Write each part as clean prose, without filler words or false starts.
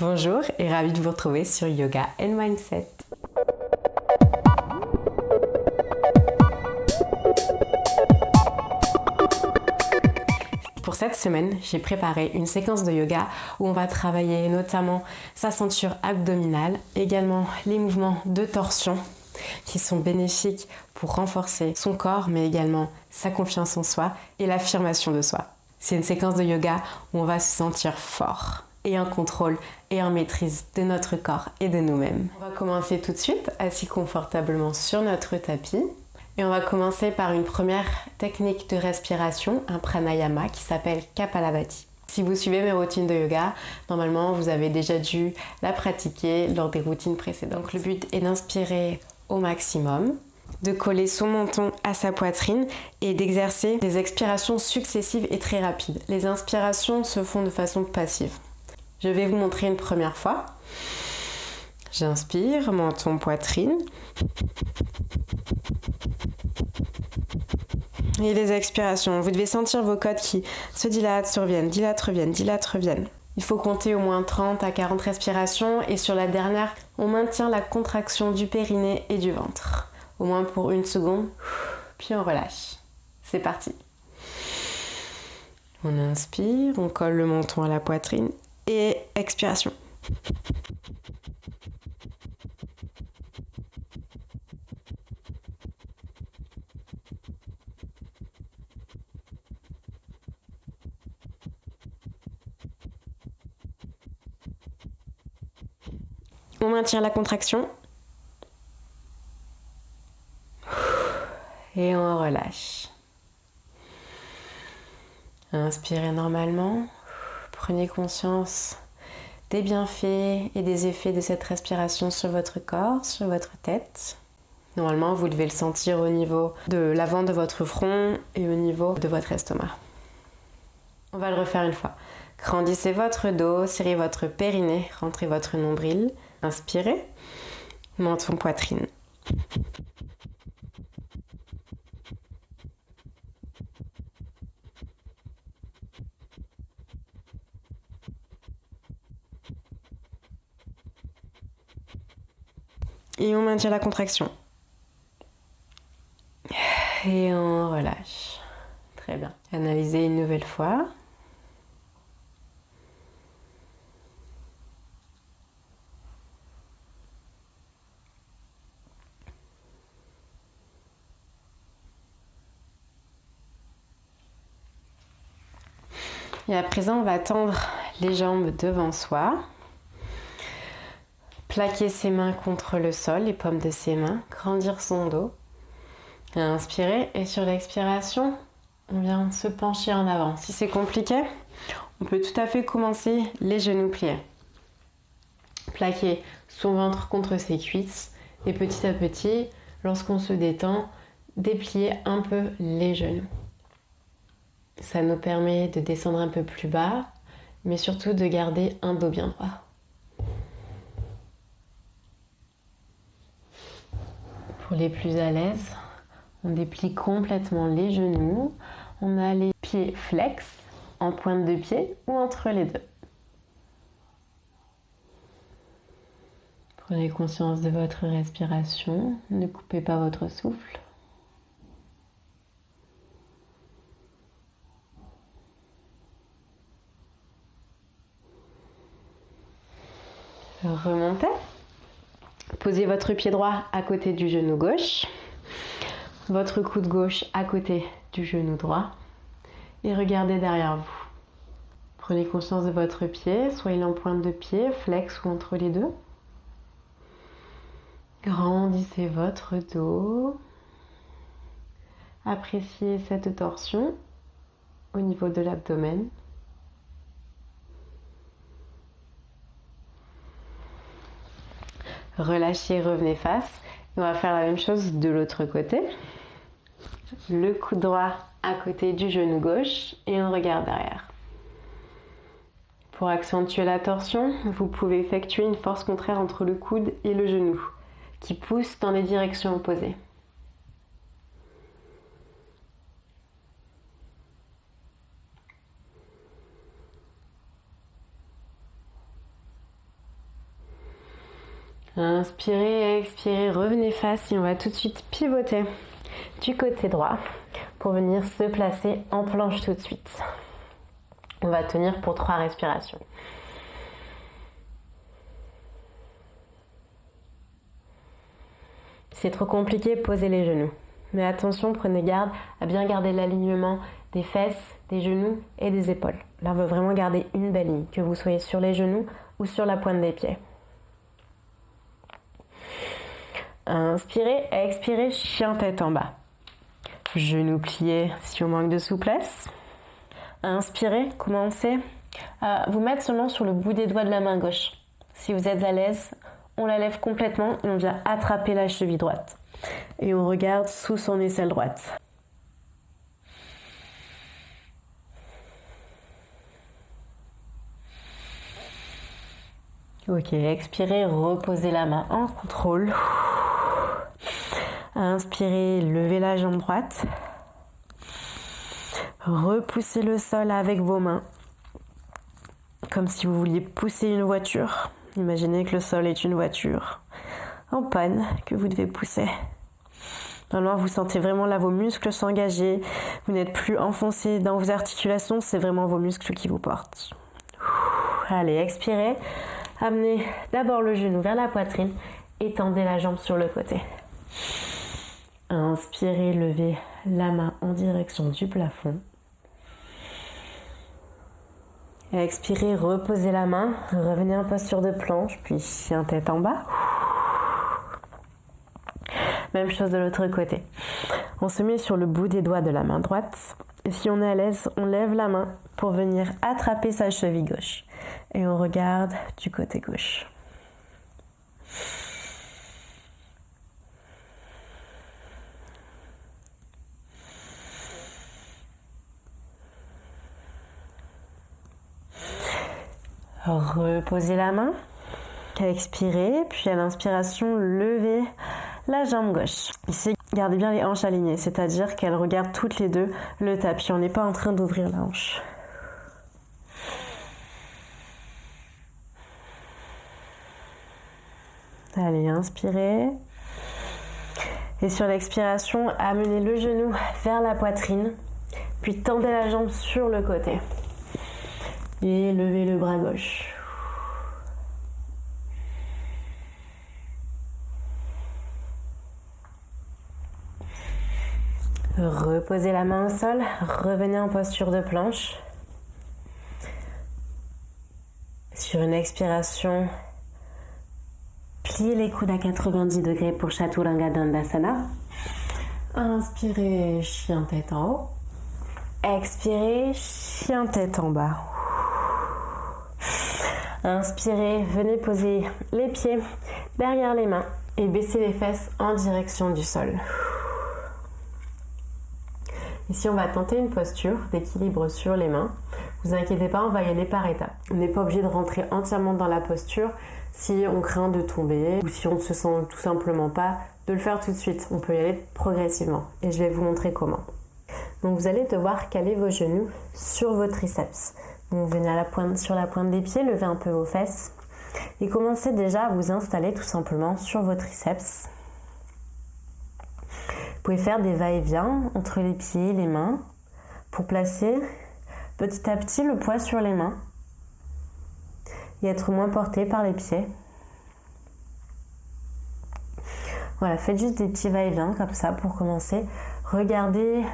Bonjour et ravie de vous retrouver sur Yoga and Mindset. Pour cette semaine, j'ai préparé une séquence de yoga où on va travailler notamment sa ceinture abdominale, également les mouvements de torsion qui sont bénéfiques pour renforcer son corps, mais également sa confiance en soi et l'affirmation de soi. C'est une séquence de yoga où on va se sentir fort et en contrôle et en maîtrise de notre corps et de nous-mêmes. On va commencer tout de suite assis confortablement sur notre tapis. Et on va commencer par une première technique de respiration, un pranayama qui s'appelle Kapalabhati. Si vous suivez mes routines de yoga, normalement vous avez déjà dû la pratiquer lors des routines précédentes. Donc le but est d'inspirer au maximum, de coller son menton à sa poitrine et d'exercer des expirations successives et très rapides. Les inspirations se font de façon passive. Je vais vous montrer une première fois. J'inspire, menton, poitrine. Et les expirations, vous devez sentir vos côtes qui se dilatent, se reviennent, dilatent, reviennent, dilatent, reviennent. Il faut compter au moins 30 à 40 respirations et sur la dernière, on maintient la contraction du périnée et du ventre. Au moins pour 1 seconde, puis on relâche. C'est parti. On inspire, on colle le menton à la poitrine et expiration. On maintient la contraction. Et on relâche. Inspirez normalement. Prenez conscience des bienfaits et des effets de cette respiration sur votre corps, sur votre tête. Normalement, vous devez le sentir au niveau de l'avant de votre front et au niveau de votre estomac. On va le refaire une fois. Grandissez votre dos, serrez votre périnée, rentrez votre nombril. Inspirez, menton, poitrine. Et on maintient la contraction. Et on relâche. Très bien. Analysez une nouvelle fois. Et à présent, on va tendre les jambes devant soi. Plaquer ses mains contre le sol, les paumes de ses mains. Grandir son dos. Inspirez et sur l'expiration, on vient se pencher en avant. Si c'est compliqué, on peut tout à fait commencer les genoux pliés. Plaquer son ventre contre ses cuisses et petit à petit, lorsqu'on se détend, déplier un peu les genoux. Ça nous permet de descendre un peu plus bas, mais surtout de garder un dos bien droit. Pour les plus à l'aise, on déplie complètement les genoux. On a les pieds flex, en pointe de pied ou entre les deux. Prenez conscience de votre respiration. Ne coupez pas votre souffle. Remontez. Posez votre pied droit à côté du genou gauche. Votre coude gauche à côté du genou droit. Et regardez derrière vous. Prenez conscience de votre pied, soit il est en pointe de pied, flex ou entre les deux. Grandissez votre dos. Appréciez cette torsion au niveau de l'abdomen. Relâchez, revenez face. On va faire la même chose de l'autre côté. Le coude droit à côté du genou gauche et on regarde derrière. Pour accentuer la torsion, vous pouvez effectuer une force contraire entre le coude et le genou qui pousse dans les directions opposées. Inspirez, expirez, revenez face et on va tout de suite pivoter du côté droit pour venir se placer en planche tout de suite. On va tenir pour 3 respirations. Si c'est trop compliqué, posez les genoux. Mais attention, prenez garde à bien garder l'alignement des fesses, des genoux et des épaules. Là, on veut vraiment garder une belle ligne, que vous soyez sur les genoux ou sur la pointe des pieds. Inspirez, expirez, chien tête en bas. Genoux pliés si on manque de souplesse. Inspirez, commencez à vous mettre seulement sur le bout des doigts de la main gauche. Si vous êtes à l'aise, on la lève complètement et on vient attraper la cheville droite. Et on regarde sous son aisselle droite. Ok, expirez, reposez la main en contrôle. Inspirez, levez la jambe droite. Repoussez le sol avec vos mains. Comme si vous vouliez pousser une voiture. Imaginez que le sol est une voiture en panne que vous devez pousser. Alors vous sentez vraiment là vos muscles s'engager. Vous n'êtes plus enfoncé dans vos articulations. C'est vraiment vos muscles qui vous portent. Allez, expirez. Amenez d'abord le genou vers la poitrine. Étendez la jambe sur le côté. Inspirez, levez la main en direction du plafond. Expirez, reposez la main, revenez en posture de planche, puis chien tête en bas. Même chose de l'autre côté. On se met sur le bout des doigts de la main droite. Et si on est à l'aise, on lève la main pour venir attraper sa cheville gauche. Et on regarde du côté gauche. Reposez la main, expirez, puis à l'inspiration, levez la jambe gauche. Ici, gardez bien les hanches alignées, c'est-à-dire qu'elles regardent toutes les deux le tapis. On n'est pas en train d'ouvrir la hanche. Allez, inspirez. Et sur l'expiration, amenez le genou vers la poitrine, puis tendez la jambe sur le côté. Et levez le bras gauche. Reposez la main au sol, revenez en posture de planche. Sur une expiration, pliez les coudes à 90 degrés pour Chaturanga Dandasana. Inspirez, chien tête en haut. Expirez, chien tête en bas. Inspirez, venez poser les pieds derrière les mains et baissez les fesses en direction du sol. Ici, on va tenter une posture d'équilibre sur les mains. Ne vous inquiétez pas, on va y aller par étapes. On n'est pas obligé de rentrer entièrement dans la posture si on craint de tomber ou si on ne se sent tout simplement pas de le faire tout de suite. On peut y aller progressivement et je vais vous montrer comment. Donc vous allez devoir caler vos genoux sur vos triceps. Donc venez sur la pointe des pieds, levez un peu vos fesses et commencez déjà à vous installer tout simplement sur vos triceps. Vous pouvez faire des va-et-vient entre les pieds et les mains pour placer petit à petit le poids sur les mains et être moins porté par les pieds. Voilà, faites juste des petits va-et-vient comme ça pour commencer. Regardez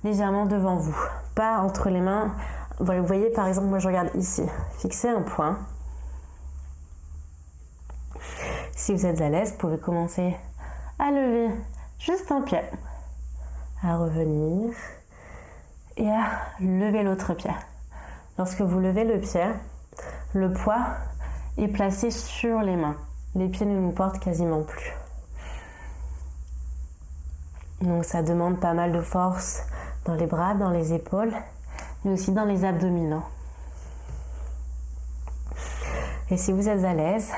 légèrement devant vous, pas entre les mains. Vous voyez par exemple, moi je regarde ici, fixez un point. Si vous êtes à l'aise, vous pouvez commencer à lever juste un pied, à revenir et à lever l'autre pied. Lorsque vous levez le pied, le poids est placé sur les mains. Les pieds ne nous portent quasiment plus. Donc ça demande pas mal de force dans les bras, dans les épaules, mais aussi dans les abdominaux. Et si vous êtes à l'aise,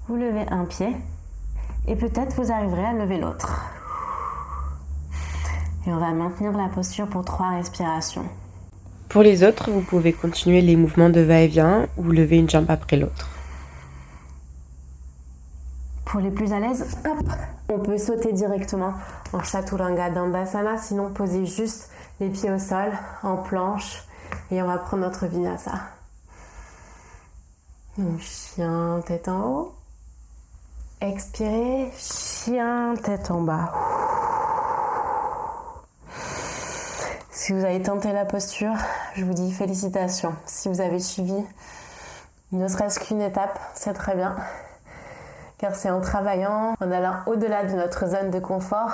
vous levez un pied et peut-être vous arriverez à lever l'autre. Et on va maintenir la posture pour 3 respirations. Pour les autres, vous pouvez continuer les mouvements de va-et-vient ou lever une jambe après l'autre. Pour les plus à l'aise, hop, on peut sauter directement en Chaturanga Dandasana, sinon poser juste les pieds au sol en planche et on va prendre notre Vinyasa. Donc chien, tête en haut. Expirez, chien, tête en bas. Si vous avez tenté la posture, je vous dis félicitations. Si vous avez suivi ne serait-ce qu'une étape, c'est très bien. Car c'est en travaillant, en allant au-delà de notre zone de confort,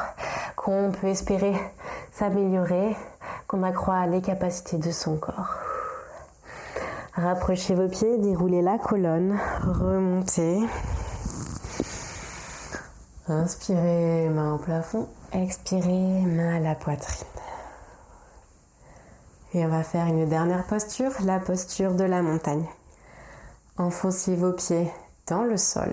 qu'on peut espérer s'améliorer, qu'on accroît les capacités de son corps. Rapprochez vos pieds, déroulez la colonne, remontez. Inspirez, main au plafond. Expirez, main à la poitrine. Et on va faire une dernière posture, la posture de la montagne. Enfoncez vos pieds dans le sol.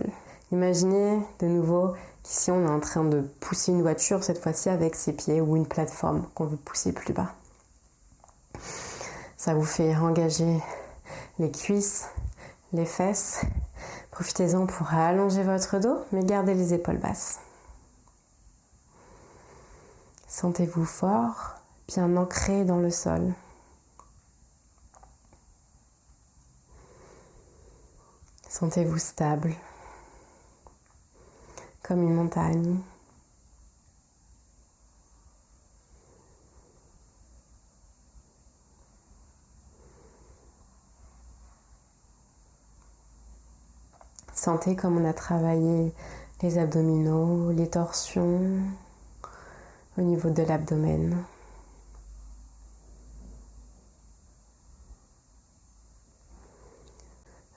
Imaginez de nouveau qu'ici on est en train de pousser une voiture, cette fois-ci avec ses pieds ou une plateforme qu'on veut pousser plus bas. Ça vous fait engager les cuisses, les fesses. Profitez-en pour allonger votre dos, mais gardez les épaules basses. Sentez-vous fort, bien ancré dans le sol. Sentez-vous stable, comme une montagne. Sentez comme on a travaillé les abdominaux, les torsions au niveau de l'abdomen.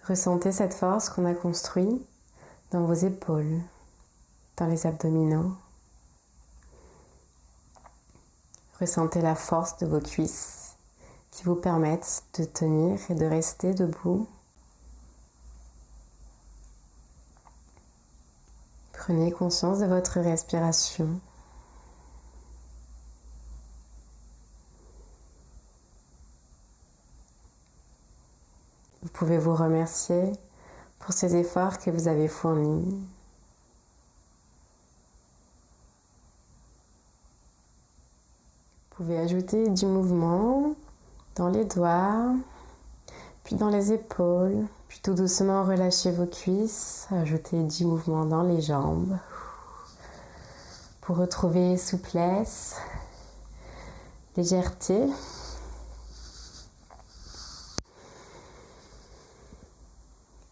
Ressentez cette force qu'on a construite dans vos épaules, dans les abdominaux. Ressentez la force de vos cuisses qui vous permettent de tenir et de rester debout. Prenez conscience de votre respiration. Vous pouvez vous remercier pour ces efforts que vous avez fournis. Vous pouvez ajouter du mouvement dans les doigts, puis dans les épaules, puis tout doucement relâchez vos cuisses, ajoutez du mouvement dans les jambes pour retrouver souplesse, légèreté.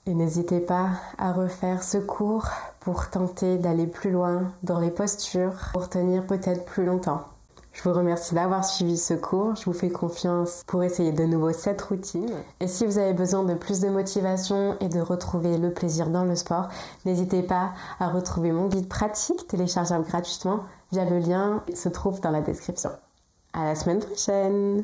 Et n'hésitez pas à refaire ce cours pour tenter d'aller plus loin dans les postures, pour tenir peut-être plus longtemps. Je vous remercie d'avoir suivi ce cours. Je vous fais confiance pour essayer de nouveau cette routine. Et si vous avez besoin de plus de motivation et de retrouver le plaisir dans le sport, n'hésitez pas à retrouver mon guide pratique téléchargeable gratuitement via le lien qui se trouve dans la description. À la semaine prochaine!